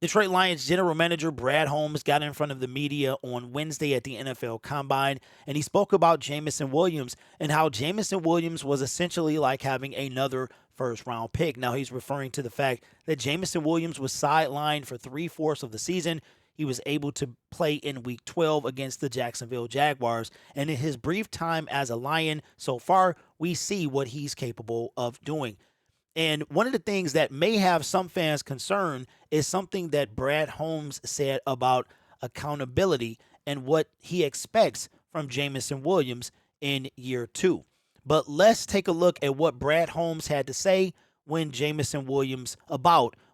Detroit Lions general manager Brad Holmes got in front of the media on Wednesday at the NFL Combine, and he spoke about Jameson Williams and how Jameson Williams was essentially like having another first-round pick. Now, he's referring to the fact that Jameson Williams was sidelined for three-fourths of the season. He was able to play in Week 12 against the Jacksonville Jaguars, and in his brief time as a Lion so far, we see what he's capable of doing. And one of the things that may have some fans concerned is something that Brad Holmes said about accountability and what he expects from Jameson Williams in year two. But let's take a look at what Brad Holmes had to say when Jameson Williams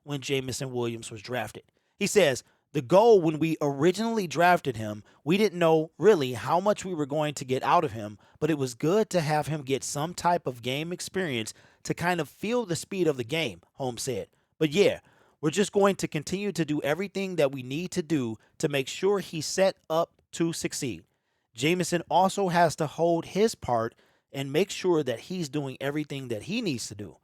was drafted. He says, the goal when we originally drafted him, we didn't know really how much we were going to get out of him, but it was good to have him get some type of game experience to kind of feel the speed of the game, Holmes said. But yeah, we're just going to continue to do everything that we need to do to make sure he's set up to succeed. Jameson also has to hold his part and make sure that he's doing everything that he needs to do.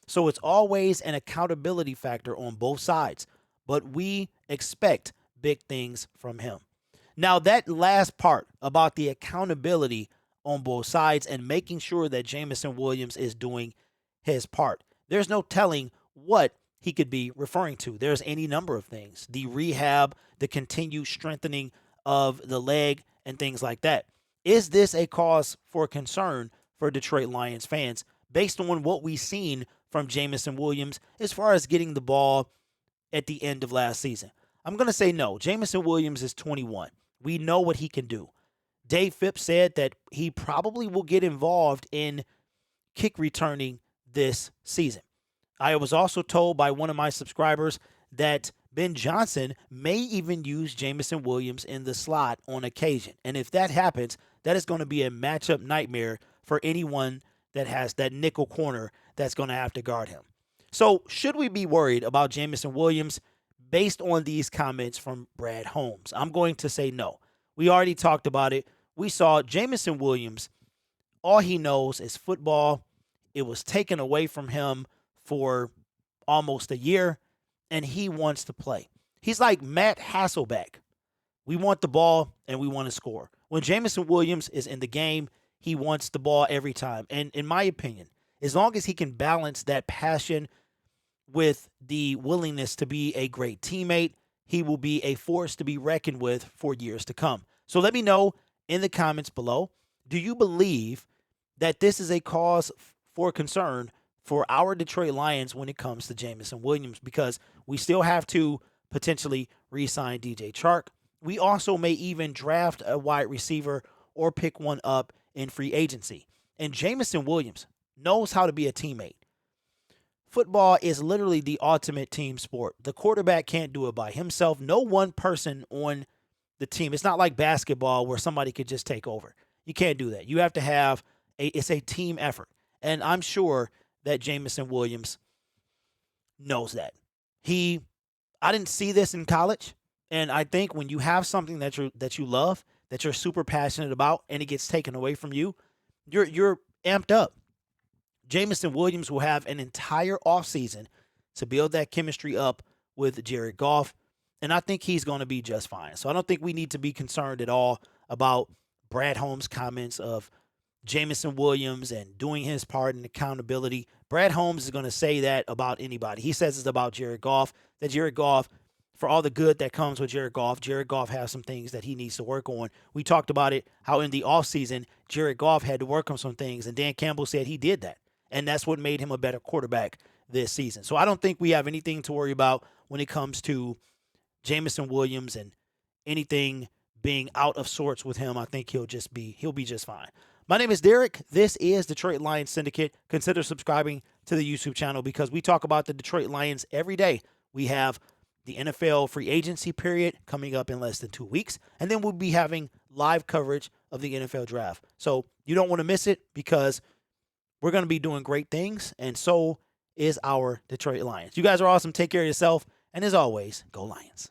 So it's always an accountability factor on both sides, but we expect big things from him. Now, that last part about the accountability on both sides and making sure that Jameson Williams is doing his part, there's no telling what he could be referring to. There's any number of things. The rehab, the continued strengthening of the leg, and things like that. Is this a cause for concern for Detroit Lions fans based on what we've seen from Jameson Williams as far as getting the ball at the end of last season? I'm going to say no. Jameson Williams is 21. We know what he can do. Dave Phipps said that he probably will get involved in kick returning this season. I was also told by one of my subscribers that Ben Johnson may even use Jameson Williams in the slot on occasion. And if that happens, that is going to be a matchup nightmare for anyone that has that nickel corner that's going to have to guard him. So should we be worried about Jameson Williams based on these comments from Brad Holmes? I'm going to say no. We already talked about it. We saw Jameson Williams, all he knows is football. It was taken away from him for almost a year, and he wants to play. He's like Matt Hasselbeck. We want the ball, and we want to score. When Jameson Williams is in the game, he wants the ball every time. And in my opinion, as long as he can balance that passion with the willingness to be a great teammate, he will be a force to be reckoned with for years to come. So let me know in the comments below, do you believe that this is a cause for concern for our Detroit Lions when it comes to Jameson Williams? Because we still have to potentially re-sign DJ Chark. We also may even draft a wide receiver or pick one up in free agency. And Jameson Williams knows how to be a teammate. Football is literally the ultimate team sport. The quarterback can't do it by himself. No one person on the team. It's not like basketball where somebody could just take over. You can't do that. You have to have it's a team effort. And I'm sure that Jameson Williams knows that. I didn't see this in college, and I think when you have something that you love, that you're super passionate about, and it gets taken away from you, you're amped up. Jameson Williams will have an entire offseason to build that chemistry up with Jared Goff, and I think he's going to be just fine. So I don't think we need to be concerned at all about Brad Holmes' comments of Jameson Williams and doing his part in accountability. Brad Holmes is going to say that about anybody. He says it's about Jared Goff, that Jared Goff, for all the good that comes with Jared Goff has some things that he needs to work on. We talked about it, how in the offseason, Jared Goff had to work on some things, and Dan Campbell said he did that. And that's what made him a better quarterback this season. So I don't think we have anything to worry about when it comes to Jameson Williams and anything being out of sorts with him. I think he'll be just fine. My name is Derek. This is Detroit Lions Syndicate. Consider subscribing to the YouTube channel because we talk about the Detroit Lions every day. We have the NFL free agency period coming up in less than 2 weeks, and then we'll be having live coverage of the NFL draft. So you don't want to miss it because we're going to be doing great things, and so is our Detroit Lions. You guys are awesome. Take care of yourself, and as always, go Lions.